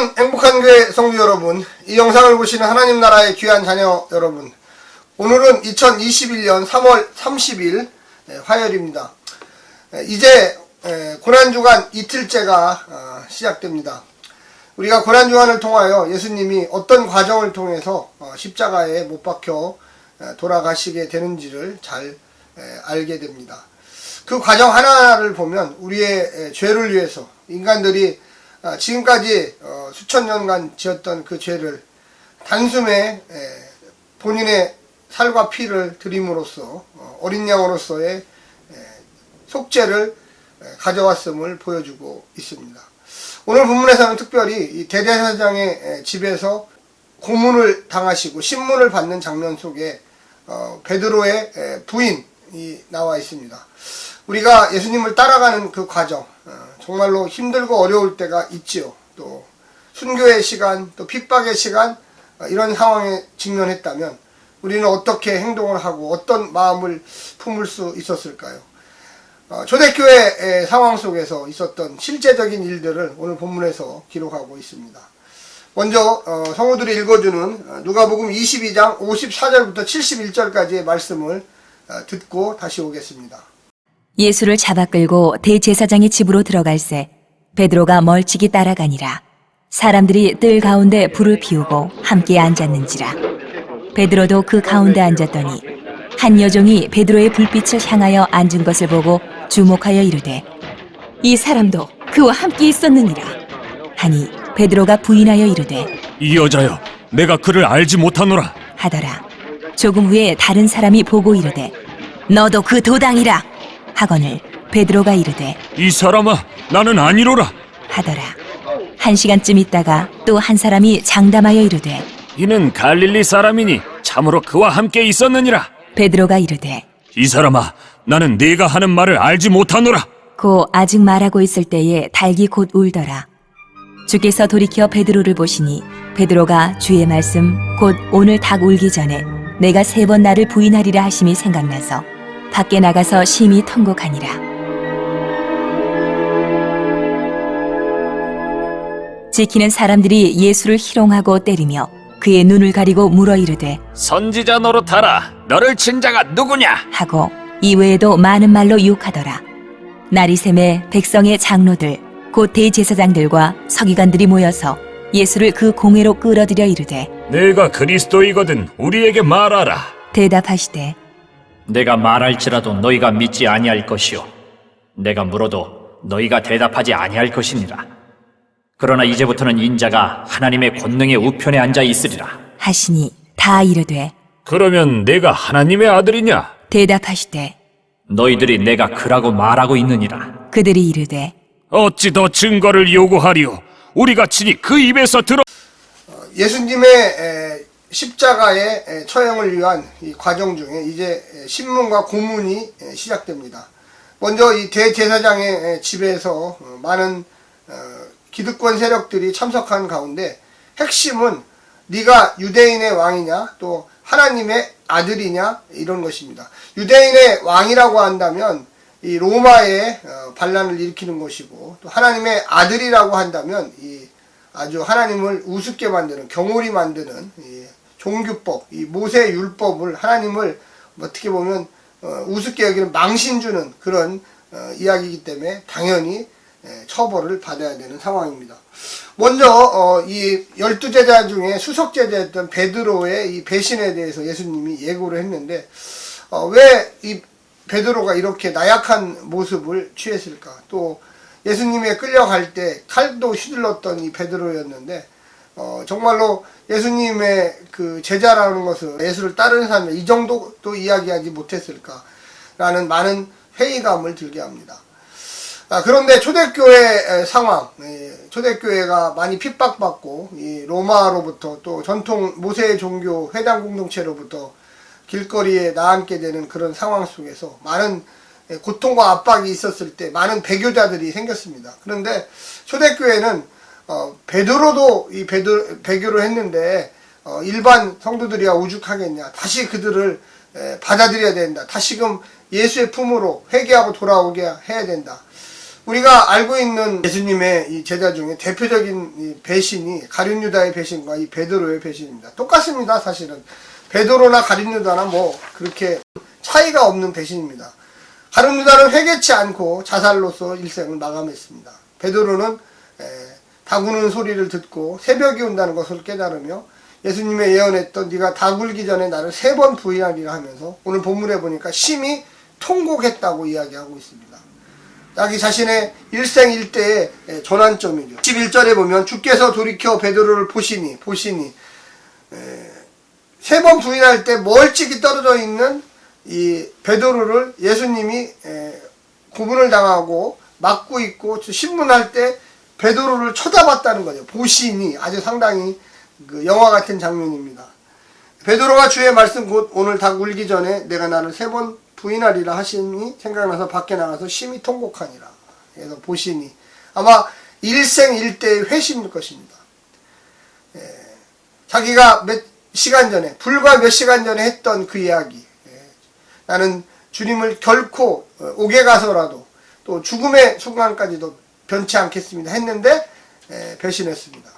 사랑하는 행복한 교회 성도 여러분, 이 영상을 보시는 하나님 나라의 귀한 자녀 여러분, 오늘은 2021년 3월 30일 화요일입니다. 이제 고난주간 이틀째가 시작됩니다. 우리가 고난주간을 통하여 예수님이 어떤 과정을 통해서 십자가에 못 박혀 돌아가시게 되는지를 잘 알게 됩니다. 그 과정 하나하나를 보면 우리의 죄를 위해서 인간들이 지금까지 수천 년간 지었던 그 죄를 단숨에 본인의 살과 피를 드림으로써 어린 양으로서의 속죄를 가져왔음을 보여주고 있습니다. 오늘 본문에서는 특별히 이 대제사장의 집에서 고문을 당하시고 신문을 받는 장면 속에 베드로의 부인이 나와 있습니다. 우리가 예수님을 따라가는 그 과정, 정말로 힘들고 어려울 때가 있지요. 또 순교의 시간, 또 핍박의 시간, 이런 상황에 직면했다면 우리는 어떻게 행동을 하고 어떤 마음을 품을 수 있었을까요? 초대교회 상황 속에서 있었던 실제적인 일들을 오늘 본문에서 기록하고 있습니다. 먼저 성우들이 읽어주는 누가복음 22장 54절부터 71절까지의 말씀을 듣고 다시 오겠습니다. 예수를 잡아 끌고 대제사장의 집으로 들어갈새 베드로가 멀찍이 따라가니라. 사람들이 뜰 가운데 불을 피우고 함께 앉았는지라. 베드로도 그 가운데 앉았더니 한 여종이 베드로의 불빛을 향하여 앉은 것을 보고 주목하여 이르되 이 사람도 그와 함께 있었느니라 하니 베드로가 부인하여 이르되 이 여자여, 내가 그를 알지 못하노라 하더라. 조금 후에 다른 사람이 보고 이르되 너도 그 도당이라 하거늘 베드로가 이르되 이 사람아, 나는 아니로라. 하더라. 1시간쯤 있다가 또 한 사람이 장담하여 이르되 이는 갈릴리 사람이니 참으로 그와 함께 있었느니라. 베드로가 이르되 이 사람아, 나는 네가 하는 말을 알지 못하노라. 고 아직 말하고 있을 때에 닭이 곧 울더라. 주께서 돌이켜 베드로를 보시니 베드로가 주의 말씀 곧 오늘 닭 울기 전에 내가 3번 나를 부인하리라 하심이 생각나서 밖에 나가서 심히 통곡하니라. 지키는 사람들이 예수를 희롱하고 때리며 그의 눈을 가리고 물어 이르되 선지자 노릇하라. 너를 친 자가 누구냐? 하고 이외에도 많은 말로 유혹하더라. 날이 새매 백성의 장로들 곧 대제사장들과 서기관들이 모여서 예수를 그 공회로 끌어들여 이르되 내가 그리스도이거든 우리에게 말하라. 대답하시되 내가 말할지라도 너희가 믿지 아니할 것이요 내가 물어도 너희가 대답하지 아니할 것이니라. 그러나 이제부터는 인자가 하나님의 권능의 우편에 앉아 있으리라 하시니 다 이르되 그러면 내가 하나님의 아들이냐? 대답하시되 너희들이 내가 그라고 말하고 있느니라. 그들이 이르되 어찌 더 증거를 요구하리오? 우리가 친히 그 입에서 들어. 예수님의 십자가의 처형을 위한 이 과정 중에 이제 신문과 고문이 시작됩니다. 먼저 이 대제사장의 집에서 많은 기득권 세력들이 참석한 가운데 핵심은 네가 유대인의 왕이냐 또 하나님의 아들이냐 이런 것입니다. 유대인의 왕이라고 한다면 이 로마의 반란을 일으키는 것이고 또 하나님의 아들이라고 한다면 이 아주 하나님을 우습게 만드는 경홀히 만드는 이 종교법, 이 모세 율법을 하나님을 어떻게 보면 우습게 여기는 망신 주는 그런 이야기이기 때문에 당연히 처벌을 받아야 되는 상황입니다. 먼저 이 12제자 중에 수석제자였던 베드로의 이 배신에 대해서 예수님이 예고를 했는데 왜 이 베드로가 이렇게 나약한 모습을 취했을까? 또 예수님에 끌려갈 때 칼도 휘둘렀던 이 베드로였는데 정말로 예수님의 그 제자라는 것을 예수를 따르는 사람이 이 정도도 이야기하지 못했을까라는 많은 회의감을 들게 합니다. 그런데 초대교회 상황, 초대교회가 많이 핍박받고 이 로마로부터 또 전통 모세의 종교 회당 공동체로부터 길거리에 나앉게 되는 그런 상황 속에서 많은 고통과 압박이 있었을 때 많은 배교자들이 생겼습니다. 그런데 초대교회는 베드로도 이 배교를 했는데 일반 성도들이야 오죽하겠냐. 다시 그들을 받아들여야 된다. 다시금 예수의 품으로 회개하고 돌아오게 해야 된다. 우리가 알고 있는 예수님의 이 제자 중에 대표적인 이 배신이 가룟 유다의 배신과 이 베드로의 배신입니다. 똑같습니다. 사실은 베드로나 가룟 유다나 뭐 그렇게 차이가 없는 배신입니다. 가룟 유다는 회개치 않고 자살로서 일생을 마감했습니다. 베드로는 닭 우는 소리를 듣고 새벽이 온다는 것을 깨달으며 예수님의 예언했던 네가 닭 울기 전에 나를 3번 부인하리라 하면서 오늘 본문에 보니까 심히 통곡했다고 이야기하고 있습니다. 자기 자신의 일생일대의 전환점이죠. 11절에 보면 주께서 돌이켜 베드로를 보시니 3번 부인할 때 멀찍이 떨어져 있는 이 베드로를 예수님이 고문을 당하고 맞고 있고 신문할 때 베드로를 쳐다봤다는 거죠. 보시니 아주 상당히 그 영화 같은 장면입니다. 베드로가 주의 말씀 곧 오늘 닭 울기 전에 내가 나를 3번 부인하리라 하시니 생각나서 밖에 나가서 심히 통곡하니라. 그래서 보시니 아마 일생일대의 회심일 것입니다. 자기가 몇 시간 전에 불과 몇 시간 전에 했던 그 이야기, 나는 주님을 결코 옥에 가서라도 또 죽음의 순간까지도 변치 않겠습니다 했는데 배신했습니다.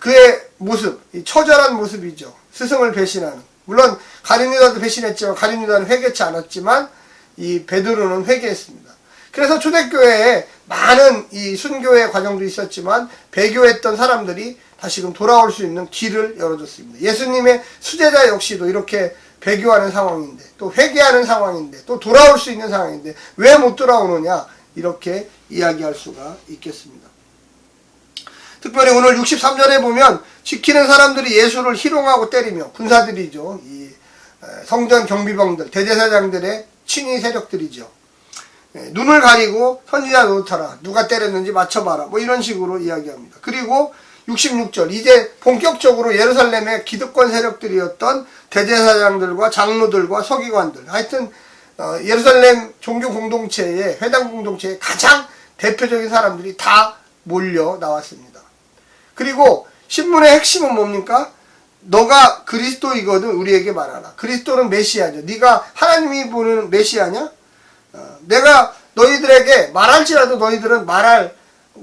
그의 모습, 이 처절한 모습이죠. 스승을 배신하는. 물론 가룟 유다도 배신했지만 가룟 유다는 회개치 않았지만 이 베드로는 회개했습니다. 그래서 초대교회에 많은 이 순교의 과정도 있었지만 배교했던 사람들이 다시금 돌아올 수 있는 길을 열어줬습니다. 예수님의 수제자 역시도 이렇게 배교하는 상황인데 또 회개하는 상황인데 또 돌아올 수 있는 상황인데 왜 못 돌아오느냐 이렇게 이야기할 수가 있겠습니다. 특별히 오늘 63절에 보면 지키는 사람들이 예수를 희롱하고 때리며 군사들이죠. 이 성전 경비병들, 대제사장들의 친위 세력들이죠. 눈을 가리고 선지자 노릇하라. 누가 때렸는지 맞춰봐라. 뭐 이런 식으로 이야기합니다. 그리고 66절 이제 본격적으로 예루살렘의 기득권 세력들이었던 대제사장들과 장로들과 서기관들 하여튼 예루살렘 종교 공동체의 회당 공동체의 가장 대표적인 사람들이 다 몰려 나왔습니다. 그리고 신문의 핵심은 뭡니까? 너가 그리스도이거든 우리에게 말하라. 그리스도는 메시아죠. 네가 하나님이 보는 메시아냐? 내가 너희들에게 말할지라도 너희들은 말할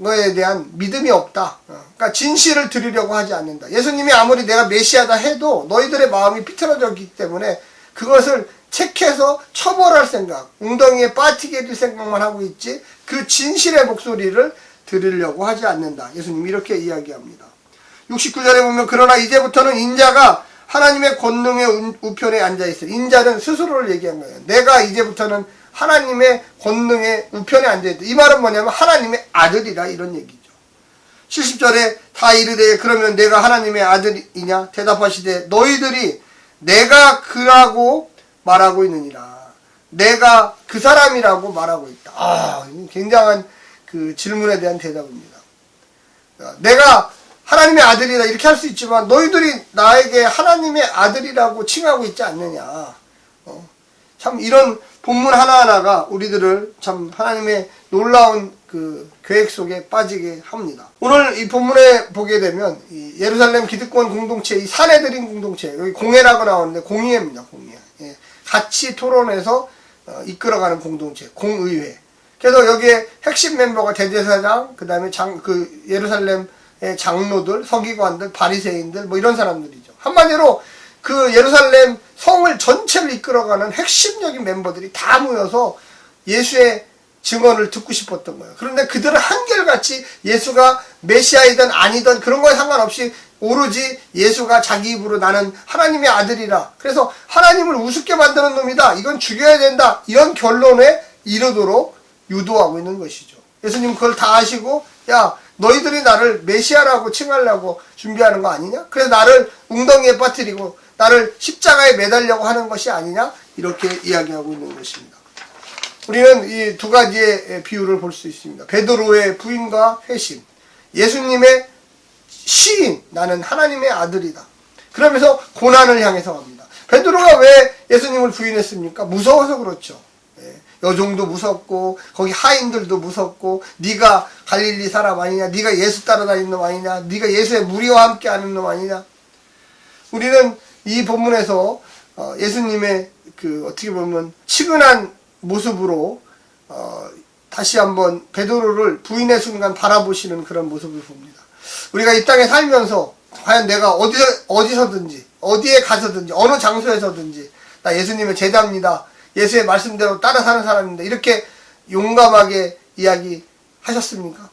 거에 대한 믿음이 없다. 그러니까 진실을 들으려고 하지 않는다. 예수님이 아무리 내가 메시아다 해도 너희들의 마음이 비틀어졌기 때문에 그것을 책해서 처벌할 생각, 웅덩이에 빠뜨리게 해줄 생각만 하고 있지 그 진실의 목소리를 들으려고 하지 않는다. 예수님이 이렇게 이야기합니다. 69절에 보면 그러나 이제부터는 인자가 하나님의 권능의 우편에 앉아있으리. 인자는 스스로를 얘기한 거예요. 내가 이제부터는 하나님의 권능의 우편에 앉아있다. 이 말은 뭐냐면 하나님의 아들이라 이런 얘기죠. 70절에 다 이르되 그러면 내가 하나님의 아들이냐? 대답하시되 너희들이 내가 그라고 말하고 있느니라. 내가 그 사람이라고 말하고 있다. 굉장한 그 질문에 대한 대답입니다. 내가 하나님의 아들이다 이렇게 할 수 있지만 너희들이 나에게 하나님의 아들이라고 칭하고 있지 않느냐. 참 이런 본문 하나하나가 우리들을 참 하나님의 놀라운 그 계획 속에 빠지게 합니다. 오늘 이 본문에 보게 되면 이 예루살렘 기득권 공동체, 이 사내들인 공동체, 여기 공회라고 나오는데 공의회입니다. 공의회. 같이 토론해서 이끌어가는 공동체, 공의회. 그래서 여기에 핵심 멤버가 대제사장, 그 다음에 예루살렘의 장로들, 서기관들, 바리새인들 뭐 이런 사람들이죠. 한마디로 그 예루살렘 성을 전체를 이끌어가는 핵심적인 멤버들이 다 모여서 예수의 증언을 듣고 싶었던 거예요. 그런데 그들은 한결같이 예수가 메시아이든 아니든 그런 거에 상관없이 오로지 예수가 자기 입으로 나는 하나님의 아들이라. 그래서 하나님을 우습게 만드는 놈이다. 이건 죽여야 된다. 이런 결론에 이르도록 유도하고 있는 것이죠. 예수님 그걸 다 아시고 야 너희들이 나를 메시아라고 칭하려고 준비하는 거 아니냐? 그래서 나를 웅덩이에 빠뜨리고 나를 십자가에 매달려고 하는 것이 아니냐? 이렇게 이야기하고 있는 것입니다. 우리는 이 두 가지의 비유를 볼 수 있습니다. 베드로의 부인과 회심, 예수님의 시인, 나는 하나님의 아들이다. 그러면서 고난을 향해서 갑니다. 베드로가 왜 예수님을 부인했습니까? 무서워서 그렇죠. 여종도 무섭고 거기 하인들도 무섭고 네가 갈릴리 사람 아니냐, 네가 예수 따라다니는 놈 아니냐, 네가 예수의 무리와 함께 하는 놈 아니냐. 우리는 이 본문에서 예수님의 그 어떻게 보면 치근한 모습으로 다시 한번 베드로를 부인의 순간 바라보시는 그런 모습을 봅니다. 우리가 이 땅에 살면서 과연 내가 어디서든지 어디에 가서든지 어느 장소에서든지 나 예수님의 제자입니다. 예수의 말씀대로 따라 사는 사람입니다. 이렇게 용감하게 이야기하셨습니까?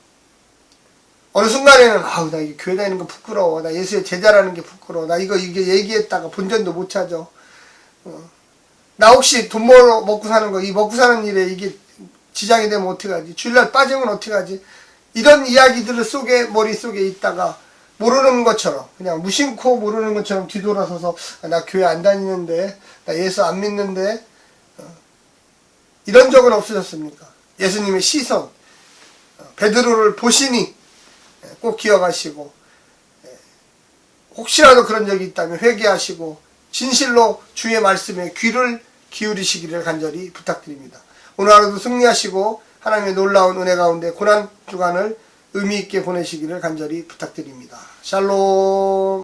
어느 순간에는 아우 나 이게 교회 다니는 거 부끄러워. 나 예수의 제자라는 게 부끄러워. 나 이게 얘기했다가 본전도 못 찾아. 나 혹시 돈 벌어 먹고 사는 거 이 먹고 사는 일에 이게 지장이 되면 어떡하지? 주일날 빠지면 어떡하지? 이런 이야기들을 머릿속에 있다가 모르는 것처럼 그냥 무심코 모르는 것처럼 뒤돌아서서 나 교회 안 다니는데 나 예수 안 믿는데 이런 적은 없으셨습니까? 예수님의 시선 베드로를 보시니 꼭 기억하시고 혹시라도 그런 적이 있다면 회개하시고 진실로 주의 말씀에 귀를 기울이시기를 간절히 부탁드립니다. 오늘 하루도 승리하시고 하나님의 놀라운 은혜 가운데 고난 주간을 의미 있게 보내시기를 간절히 부탁드립니다. 샬롬.